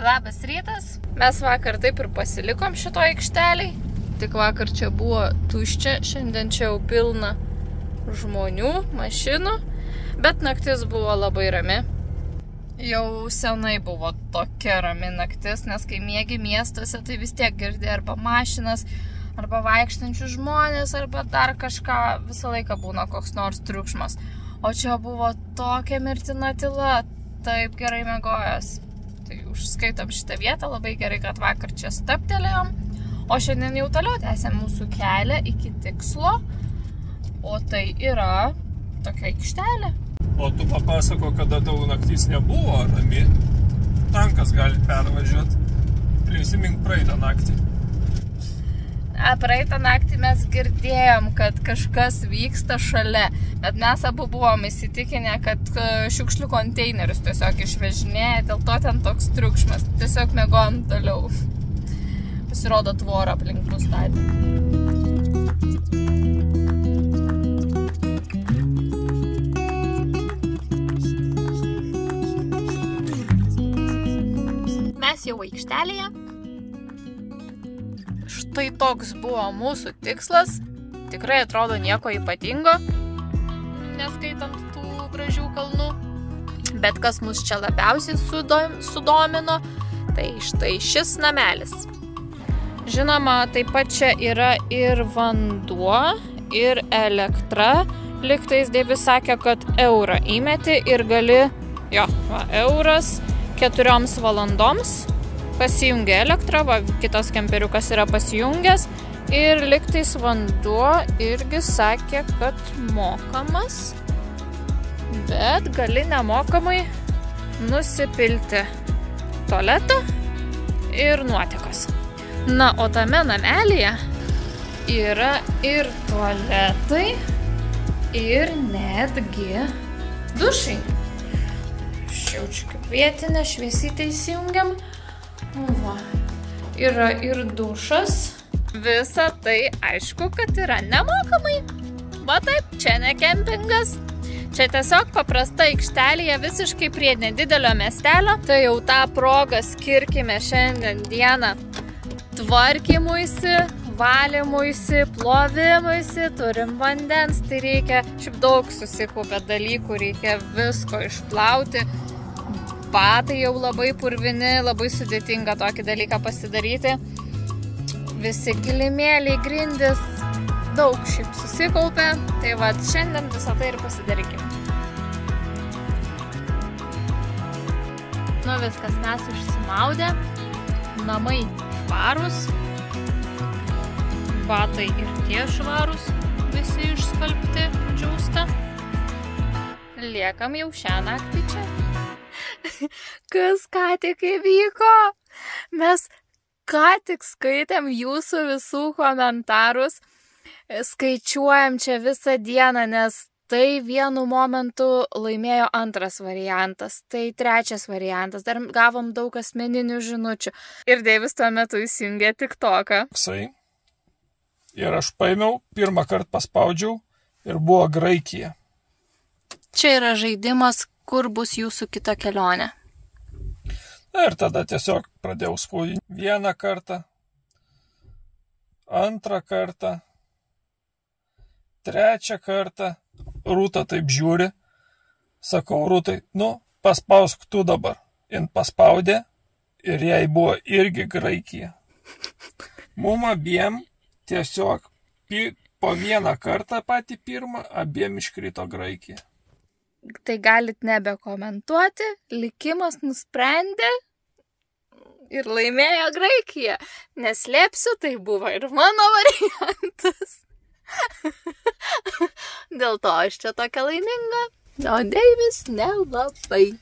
labas rytas. Mes vakar taip ir pasilikom šito aikšteliai. Tik vakar čia buvo tuščia, šiandien čia jau pilna žmonių, mašinų. Bet naktis buvo labai rami. Jau senai buvo tokia rami naktis, nes kai miegi miestuose, tai vis tiek girdi arba mašinas, arba vaikštančių žmonės, arba dar kažką, visą laiką būna koks nors triukšmas. O čia buvo tokia mirtina tyla, taip gerai miegojęs. Tai užskaitom šitą vietą, labai gerai, kad vakar čia stabtelėjom. O šiandien jau toliau tęsiam mūsų kelią iki tikslo. O tai yra tokia aikštelė. O tu papasako, kada tau naktis nebuvo rami. Tankas gali pervažiuoti. Prisimink praeitą naktį. Praeitą naktį mes girdėjom, kad kažkas vyksta šalia. Bet mes abu buvom įsitikinę, kad šiukšlių konteinerius tiesiog išvežinėja. Dėl to ten toks triukšmas. Tiesiog miegojom toliau. Pasirodo tvorą aplink nustatė. Mes jau aikštelėje. Štai toks buvo mūsų tikslas. Tikrai atrodo nieko ypatingo, neskaitant tų gražių kalnų. Bet kas mus čia labiausiai sudomino, tai štai šis namelis. Žinoma, taip pat čia yra ir vanduo, ir elektra. Lygtais Deivis sakė, kad eurą įmeti ir gali, euras 4 valandoms. Pasijungia elektra, kitas kemperiukas yra pasijungęs ir lygtais vanduo irgi sakė, kad mokamas, bet gali nemokamai nusipilti tualetą ir nuotekos. Na, o tame namelyje yra ir tualetai, ir netgi dušai. Šiaučiu kaip vietinę, šviesytę įsijungiam. Va, yra ir dušas. Visa tai aišku, kad yra nemokamai. Va taip, čia ne kempingas. Čia tiesiog paprasta aikštelėje visiškai prie nedidelio miestelio. Tai jau tą progą skirkime šiandien dieną tvarkymuisi, valymuisi, plovimuisi. Turim vandens, tai reikia šiaip daug susikaupę dalykų, reikia visko išplauti. Batai jau labai purvini, labai sudėtinga tokį dalyką pasidaryti. Visi kilimėliai, grindys, daug šiaip susikaupė. Tai va, šiandien visą tai ir pasidarykime. Nu viskas, mes išsimaudę. Namai švarūs. Batai ir tie švarūs. Visi išskalbti, džiūsta. Liekam jau šią naktį čia. Kas ką tik įvyko? Mes ką tik skaitėm jūsų visų komentarus, skaičiuojam čia visą dieną, nes tai vienu momentu laimėjo antras variantas, tai trečias variantas, dar gavom daug asmeninių žinučių. Ir Deivis tuo metu įsijungė TikToką. Ir aš paėmiau, pirmą kartą paspaudžiau ir buvo Graikija. Čia yra žaidimas, kur bus jūsų kita kelionė. Ir tada tiesiog pradėjau spaudinti vieną kartą, antrą kartą, trečią kartą. Rūta taip žiūri. Sakau, Rūtai, paspausk tu dabar. Jin paspaudė ir jai buvo irgi Graikija. Mum abiem tiesiog po vieną kartą patį pirmą abiem iškrito Graikija. Tai galit nebekomentuoti, likimas nusprendė ir laimėjo Graikiją. Neslėpsiu, tai buvo ir mano variantas. Dėl to aš čia tokia laiminga, o Deivis nelabai.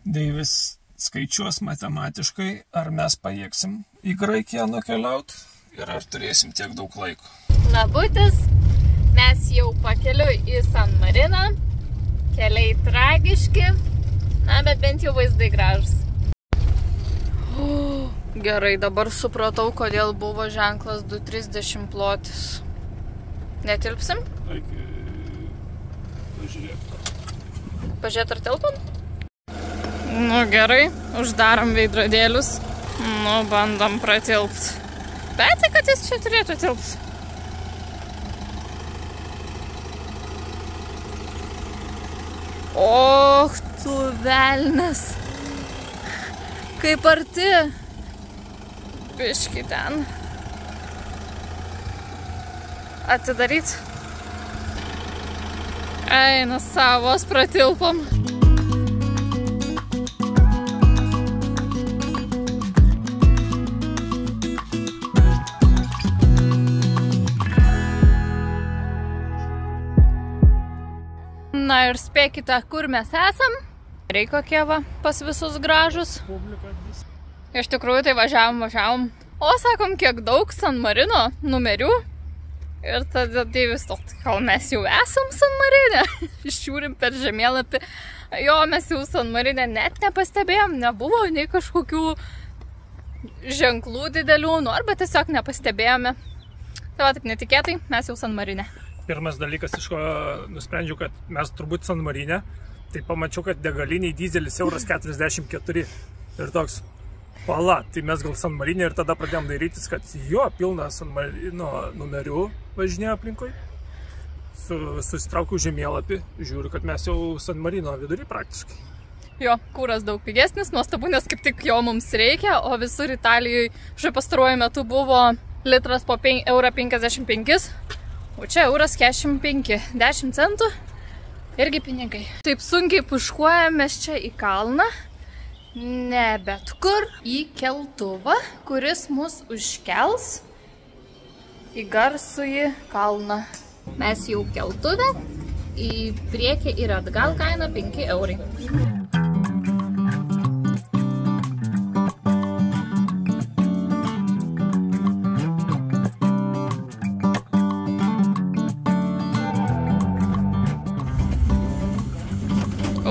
Deivis skaičiuos matematiškai, ar mes pajėgsim į Graikiją nukeliauti ir ar turėsim tiek daug laiko. Labutis, mes jau pakeliui į San Mariną. Keliai tragiški, bet bent jau vaizdai gražus. Gerai, dabar supratau, kodėl buvo ženklas 230 plotis. Netilpsim? Pažiūrėk. Pažiūrėt ar telpam? Nu gerai, uždarom veidrodėlius. Nu, bandom pratilpt. Bet kad jis čia turėtų tilpt. Och, tu velnes. Kaip arti. Biški ten. Atidaryt. Eina savos pratilpom. Na ir spėkite, kur mes esam. Reiko kieva pas visus gražus. Iš tikrųjų tai važiavom. O sakom, kiek daug San Marino numerių. Ir tada Deivis toks, gal mes jau esam San Marine. Žiūrim per žemėlapį. Jo, mes jau San Marine net nepastebėjom. Nebuvo nei kažkokių ženklų didelių, arba tiesiog nepastebėjome. Tai va, taip netikėtai, mes jau San Marine. Pirmas dalykas, iš ko nusprendžiau, kad mes turbūt San Marine, tai pamačiau, kad degaliniai dizelis €44. Ir toks, pala, tai mes gal San Marine ir tada pradėjom dairytis, kad jo, pilna San Marino numerių važinėjo aplinkui. Susitraukiau žemėlapį, žiūriu, kad mes jau San Marino vidury praktiškai. Jo, kūras daug pigesnis, nuostabu, nes kaip tik jo mums reikia, o visur Italijoje šiuo pastaruoju metu buvo litras po €55. O čia €45, 10 centų irgi pinigai. Taip sunkiai puškuojamės čia į kalną, ne bet kur, į keltuvą, kuris mus užkels į garsųjį kalną. Mes jau keltuvę, į priekį ir atgal kaina €5.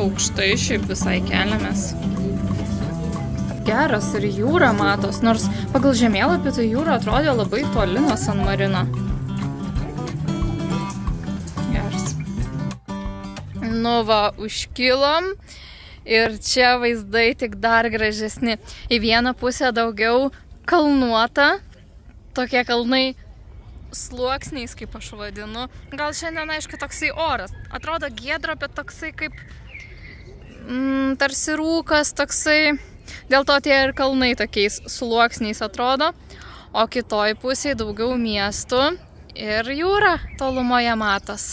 Aukštai šiaip visai keliamės. Geras ir jūra matos, nors pagal žemėlapį tai jūra atrodė labai toli nuo San Marino. Geras. Nu va, užkilom ir čia vaizdai tik dar gražesni. Į vieną pusę daugiau kalnuota, tokie kalnai sluoksniais, kaip aš vadinu. Gal šiandien, aišku, toksai oras. Atrodo giedro, bet toksai kaip tarsi rūkas, toksai. Dėl to tie ir kalnai tokiais sluoksniais atrodo. O kitoj pusėje daugiau miestų ir jūra tolumoje matos.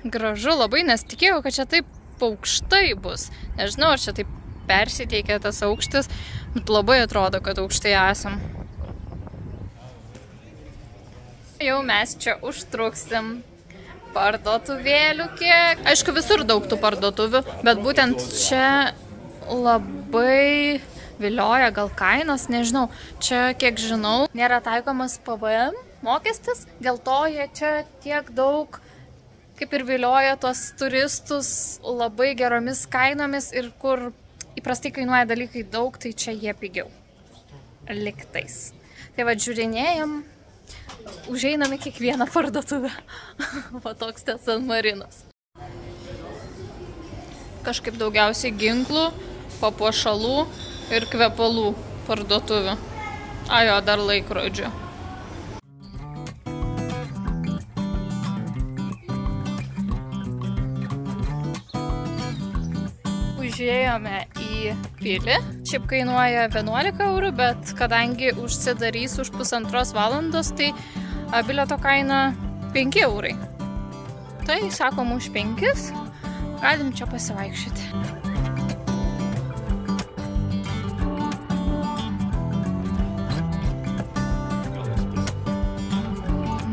Gražu labai, nes tikėjau, kad čia taip aukštai bus. Nežinau, ar čia taip persiteikė tas aukštis, bet labai atrodo, kad aukštai esam. Jau mes čia užtruksim. Parduotuvėlių kiek. Aišku, visur daug tų parduotuvių, bet būtent čia labai vilioja gal kainos, nežinau. Čia, kiek žinau, nėra taikomas PVM mokestis, dėl to jie čia tiek daug kaip ir vilioja tos turistus labai geromis kainomis ir kur įprastai kainuoja dalykai daug, tai čia jie pigiau. Liktais. Tai va, žiūrinėjom. Užeiname kiekvieną parduotuvę. Va toks ten San Marinas. Kažkaip daugiausiai ginklų, papuošalų ir kvepalų parduotuvių. Jo, dar laikrodžių. Užėjome į pilį. Šiaip kainuoja 11 eurų, bet kadangi užsidarys už 1,5 valandos, tai bilieto kaina 5 eurai. Tai sakom, už 5 galim čia pasivaikščioti.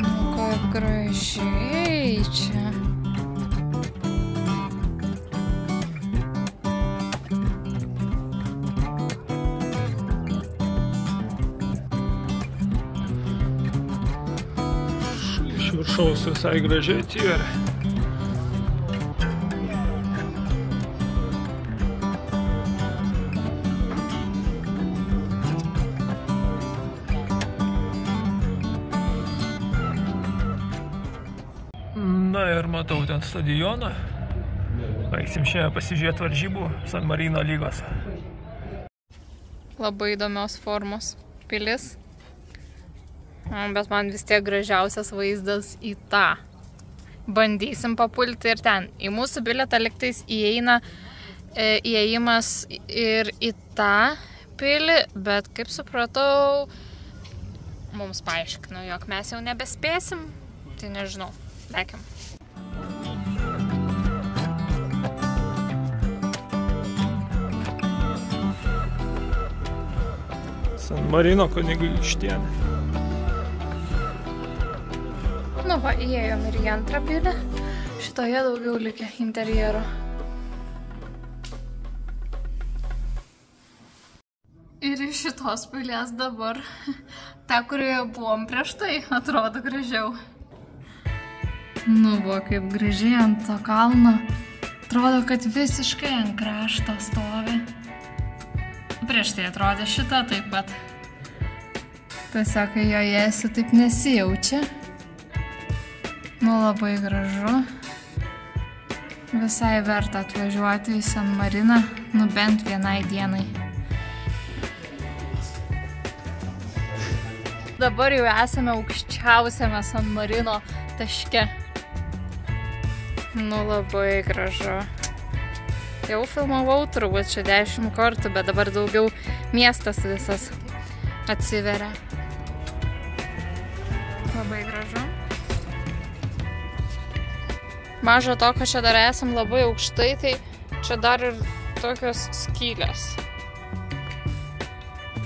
Nu, kaip gražiai čia. Viršaus visai gražiai atvėrė. Na ir matau ten stadioną. Baigsim šiandien pasižiūrėti varžybų San Marino lygos. Labai įdomios formos pilis. Bet man vis tiek gražiausias vaizdas į tą. Bandysim papulti ir ten. Į mūsų bilietą liktais įeina įėjimas ir į tą pilį, bet kaip supratau, mums paaiškino, jog mes jau nebespėsim. Tai nežinau, lekim. San Marino kunigaikštienė. Nu va, įėjom ir į antrą pilį. Šitoje daugiau likę interjero. Ir iš šitos pilies dabar, ta, kurioje buvom prieš tai, atrodo gražiau. Nu va, kaip gražiai ant to kalno. Atrodo, kad visiškai ant krašto stovi. Prieš tai atrodė šita taip pat. Tiesiog, kai joje esi, taip nesijaučia. Nu, labai gražu. Visai verta atvažiuoti į San Mariną, nu bent vienai dienai. Dabar jau esame aukščiausiame San Marino taške. Nu, labai gražu. Jau filmavau turbūt čia 10 kartų, bet dabar daugiau miestas visas atsiveria. Labai gražu. Maža to, kad čia dar esam labai aukštai, tai čia dar ir tokios skylės.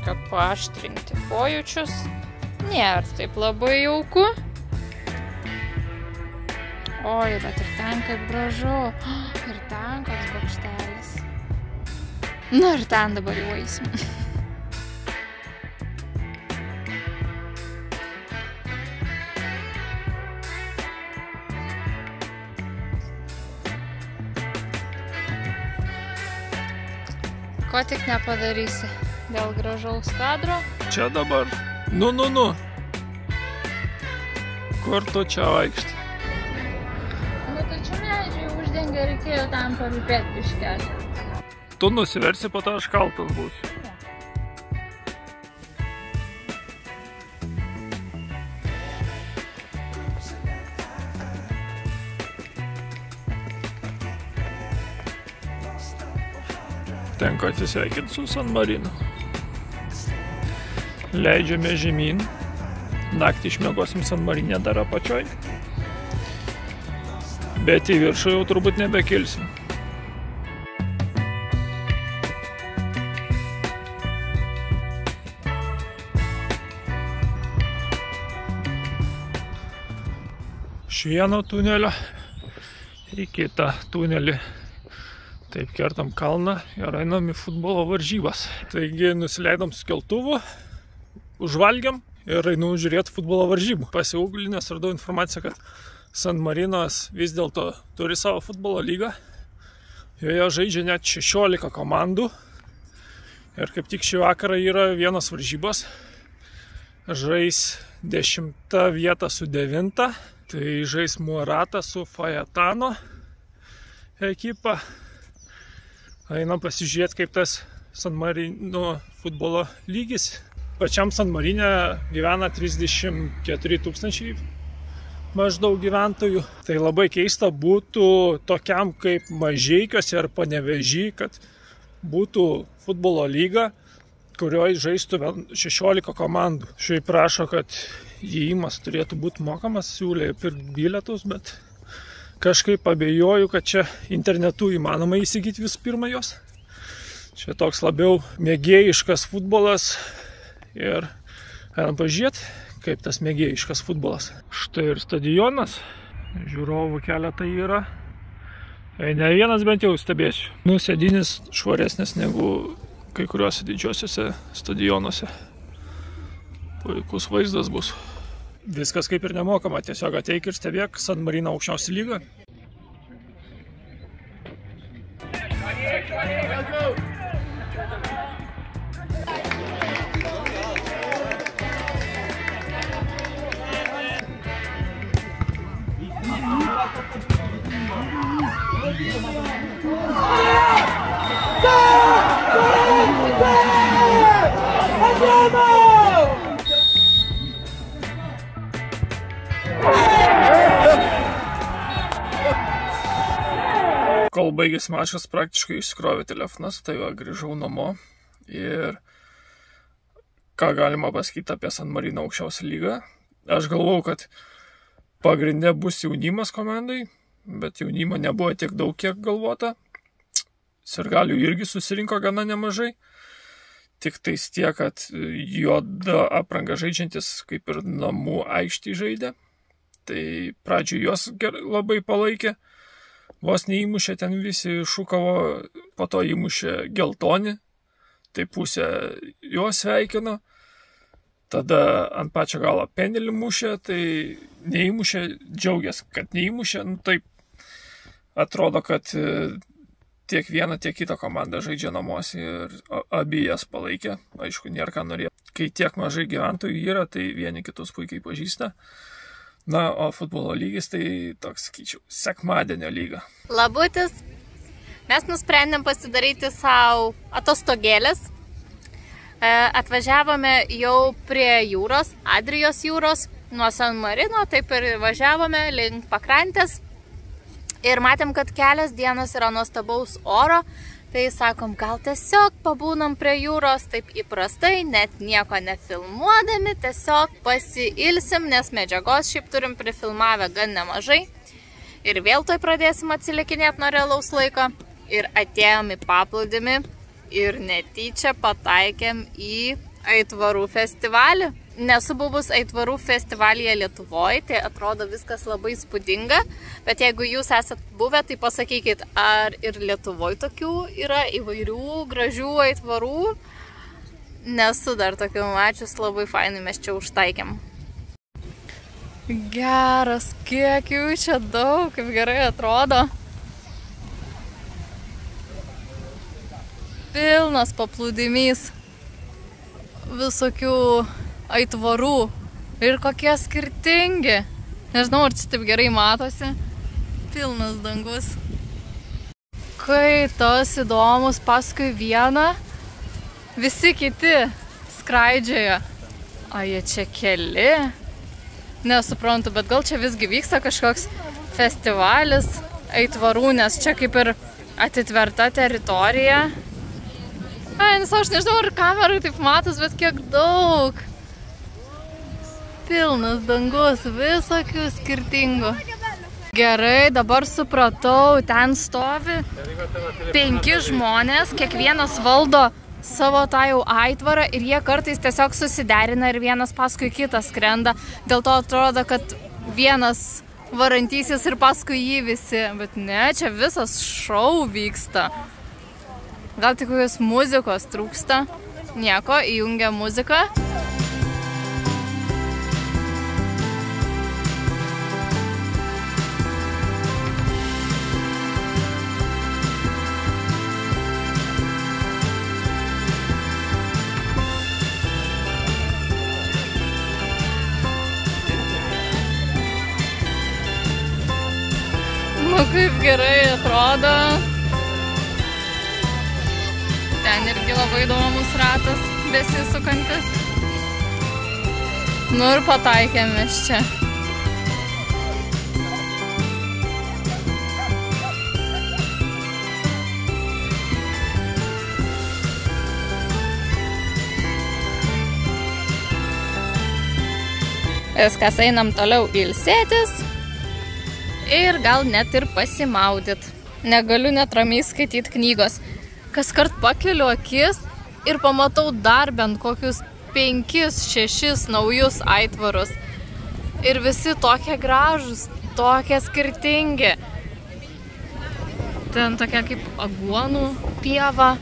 Kad paaštrinti pojūčius. Nėra taip labai jauku. Oi, bet ir ten kaip gražu. Ir ten koks bokštelis. Nu ir ten dabar jau eisim. Ko tik nepadarysi dėl gražaus kadro. Čia dabar. Nu. Kur tu čia vaikšti? Nu tai čia medžiai uždengia, reikėjo tam parūpėti biškelį. Tu nusiversi, po to aš kaltas būsiu. Tenka atsisveikinti su San Marinu. Leidžiame žemyn. Naktį išmiegosim San Marine dar apačioj. Bet į viršų jau turbūt nebekilsim. Iš vieno tunelio į kitą tunelį. Taip kertam kalną ir einam į futbolo varžybas. Taigi nusileidom su keltuvu, užvalgiam ir einu žiūrėti futbolo varžybų. Pasiūglinęs radau informaciją, kad San Marinas vis dėlto turi savo futbolo lygą. Joje žaidžia net 16 komandų. Ir kaip tik šį vakarą yra vienos varžybos. Žais 10 vietą su 9. Tai žais Muarata su Fajetano ekipa. Einam pasižiūrėti, kaip tas San Marino futbolo lygis. Pačiam San Marine gyvena 34 000 maždaug gyventojų. Tai labai keista būtų tokiam kaip Mažeikiuose ar Panevėžy, kad būtų futbolo lyga, kurioje žaistų 16 komandų. Šiaip prašo, kad įėjimas turėtų būti mokamas, siūlė pirkti bilietus, bet kažkaip abejoju, kad čia internetu įmanoma įsigyti visų pirma jos. Čia toks labiau mėgėjiškas futbolas ir galim pažiūrėti, kaip tas mėgėjiškas futbolas. Štai ir stadionas, žiūrovų keletą yra. Ne vienas bent jau stebėsiu. Sėdinis švaresnis negu kai kuriuose didžiosiuose stadionuose. Puikus vaizdas bus. Viskas kaip ir nemokama, tiesiog ateik ir stebėk San Marino aukščiausią lygą. kol baigėsi mačas, praktiškai išsikrovė telefonas, tai va, grįžau namo ir ką galima pasakyti apie San Marino aukščiausią lygą. Aš galvau, kad pagrinde bus jaunimas komandai, bet jaunimo nebuvo tiek daug, kiek galvota. Sirgalių irgi susirinko gana nemažai. Tik tais tiek, kad juoda apranga žaidžiantis kaip ir namų aikštį žaidė. Tai pradžioj juos labai palaikė. Vos neįmušė ten visi šūkavo, po to įmušė geltoni. Tai pusė juos sveikino. Tada ant pačio galo pendelį mušė, tai neįmušė, džiaugiasi, kad neįmušė. Nu, taip atrodo, kad tiek viena, tiek kita komanda žaidžia namuose ir abi jas palaikė. Aišku, nėra ką norėti. Kai tiek mažai gyventojų yra, tai vieni kitus puikiai pažįsta. Na, o futbolo lygis tai toks, sakyčiau, sekmadienio lyga. Labutis, mes nusprendėm pasidaryti savo atostogėlės. Atvažiavome jau prie jūros, Adrijos jūros, nuo San Marino, taip ir važiavome link pakrantės. Ir matėm, kad kelias dienos yra nuostabaus oro, tai sakom, gal tiesiog pabūnam prie jūros, taip įprastai, net nieko nefilmuodami, tiesiog pasiilsim, nes medžiagos šiaip turim prifilmavę gan nemažai. Ir vėl toj pradėsim atsilikinėti nuo realaus laiko. Ir atėjom į paplūdimį ir netyčia pataikėm į Aitvarų festivalį. Nesu buvus Aitvarų festivalyje Lietuvoje, tai atrodo viskas labai spūdinga, bet jeigu jūs esat buvę, tai pasakykit, ar ir Lietuvoje tokių yra įvairių gražių Aitvarų. Nesu dar tokių mačius, labai fainai mes čia užtaikėm. Geras, kiek jų čia daug, kaip gerai atrodo. Pilnas paplūdimys visokių aitvarų ir kokie skirtingi. Nežinau, ar čia taip gerai matosi. Pilnas dangus. Kai tas įdomus paskui vieną, visi kiti skraidžioja. O jie čia keli? Nesuprantu, bet gal čia visgi vyksta kažkoks festivalis aitvarų, nes čia kaip ir atitverta teritorija. Nes aš nežinau, ar kamerai taip matos, bet kiek daug. Pilnas dangus, visokių skirtingų. Gerai, dabar supratau, ten stovi 5 žmonės, kiekvienas valdo savo tą jau aitvarą ir jie kartais tiesiog susiderina ir vienas paskui kitą skrenda. Dėl to atrodo, kad vienas varantysis ir paskui jį visi, bet ne, čia visas šou vyksta. Gal tik kokios muzikos trūksta. Nieko, įjungia muziką. Nu kaip gerai atrodo. Ten irgi labai įdomus ratas, besisukantis. Nu ir pataikėm mes čia. Viskas, einam toliau ilsėtis ir gal net ir pasimaudyt. Negaliu net ramiai skaityti knygos. Kaskart pakeliu akis ir pamatau dar bent kokius 5-6 naujus aitvarus. Ir visi tokie gražūs, tokie skirtingi. Ten tokia kaip aguonų pieva.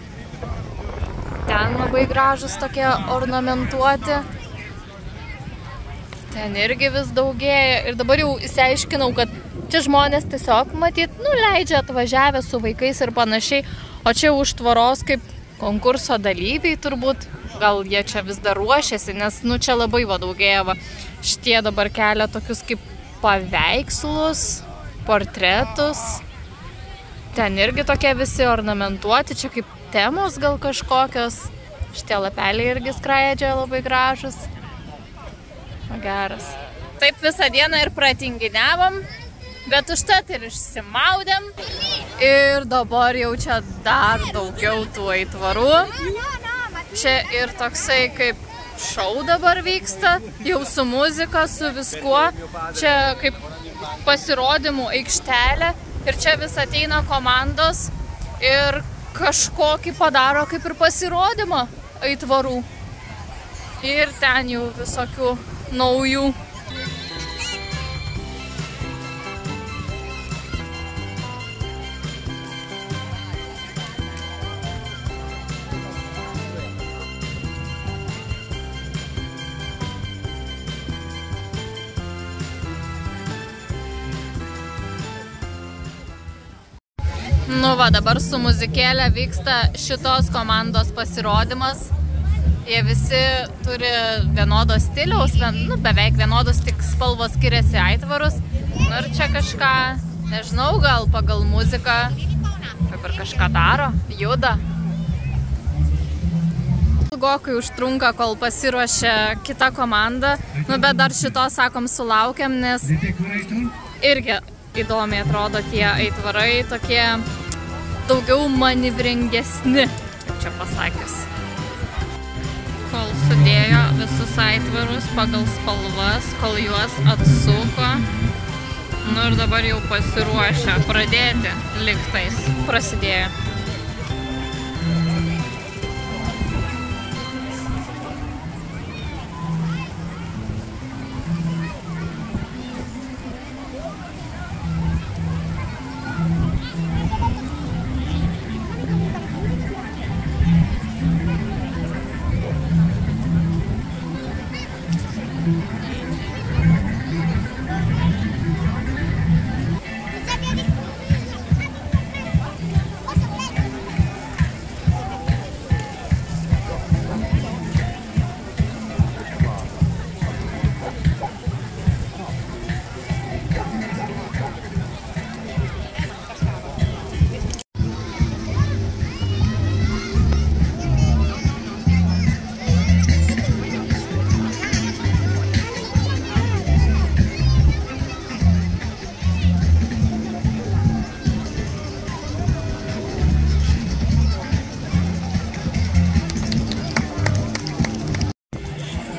Ten labai gražūs tokie ornamentuoti. Ten irgi vis daugėja. Ir dabar jau įsiaiškinau, kad čia žmonės tiesiog matyt, leidžia atvažiavę su vaikais ir panašiai. O čia už tvoros kaip konkurso dalyviai turbūt, gal jie čia vis dar ruošiasi, nes čia labai daugėja. Šitie dabar kelia tokius kaip paveikslus, portretus. Ten irgi tokie visi ornamentuoti, čia kaip temos gal kažkokios. Šitie lapeliai irgi skraidžia labai gražus. Geras. Taip visą dieną ir pratinginiavom, bet užtat ir išsimaudėm. Ir dabar jau čia dar daugiau tų aitvarų. Čia ir toksai kaip šou dabar vyksta, jau su muzika, su viskuo. Čia kaip pasirodymų aikštelė ir čia vis ateina komandos ir kažkokį padaro kaip ir pasirodymą aitvarų. Ir ten jau visokių naujų. Nu va, dabar su muzikėlė vyksta šitos komandos pasirodymas. Jie visi turi vienodos stiliaus, beveik vienodos, tik spalvos skiriasi aitvarus. Nu ir čia kažką, nežinau, gal pagal muziką, kaip ir kažką daro, juda. Ilgokai užtrunka, kol pasiruošia kita komanda, nu bet dar šito, sakom, sulaukiam, nes irgi įdomiai atrodo tie aitvarai, tokie daugiau manevringesni, kaip čia pasakius. Kol sudėjo visus aitvarus pagal spalvas, kol juos atsuko, nu ir dabar jau pasiruošę pradėti, lygtais prasidėjo.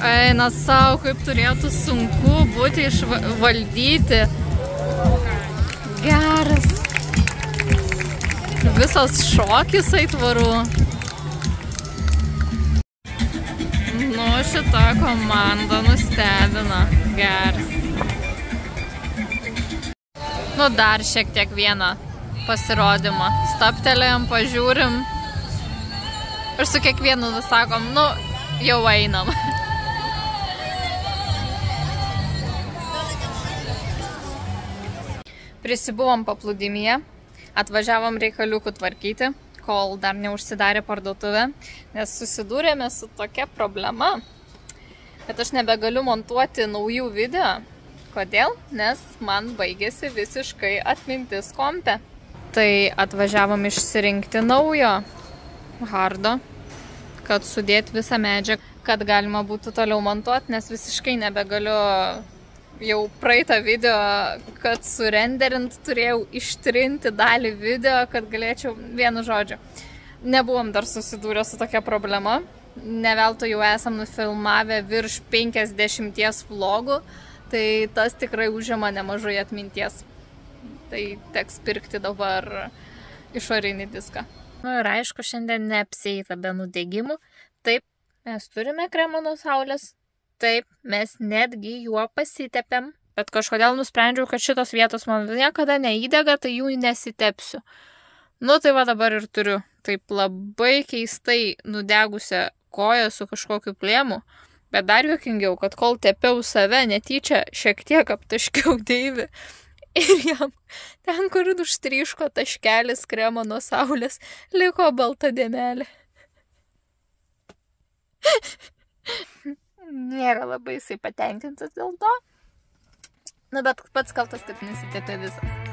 Eina savo, kaip turėtų sunku būti išvaldyti. Geras. Visas šokis aitvarų. Nu, šita komanda nustebina. Geras. Nu, dar šiek tiek vieną pasirodymą. Staptelėjom, pažiūrim. Ir su kiekvienu sakom, nu, jau einam. Prisibuvom paplūdimyje, atvažiavom reikaliukų tvarkyti, kol dar neužsidarė parduotuvė, nes susidūrėme su tokia problema, kad aš nebegaliu montuoti naujų video. Kodėl? Nes man baigėsi visiškai atmintis kompe. Tai atvažiavom išsirinkti naujo hardo, kad sudėti visą medžiagą, kad galima būtų toliau montuoti, nes visiškai nebegaliu. Jau praeitą video, kad surenderint, turėjau ištrinti dalį video, kad galėčiau, vienu žodžiu. Nebuvom dar susidūrę su tokia problema. Neveltui jau esam nufilmavę virš 50 vlogų, tai tas tikrai užima nemažai atminties. Tai teks pirkti dabar išorinį diską. Nu ir aišku, šiandien neapsieita be nudegimų. Taip, mes turime kremą nuo saulės. Taip, mes netgi juo pasitepėm, bet kažkodėl nusprendžiau, kad šitos vietos man niekada neįdega, tai jų nesitepsiu. Nu, tai va dabar ir turiu taip labai keistai nudegusią koją su kažkokiu plėmu, bet dar juokingiau, kad kol tepiau save netyčia, šiek tiek aptaškiau Deivį ir jam ten, kur užtryško taškelis kremo nuo saulės, liko balta dėmelė. Nėra labai jisai patenkintas dėl to. Na, bet pats kaltas, kad nesitepė visas.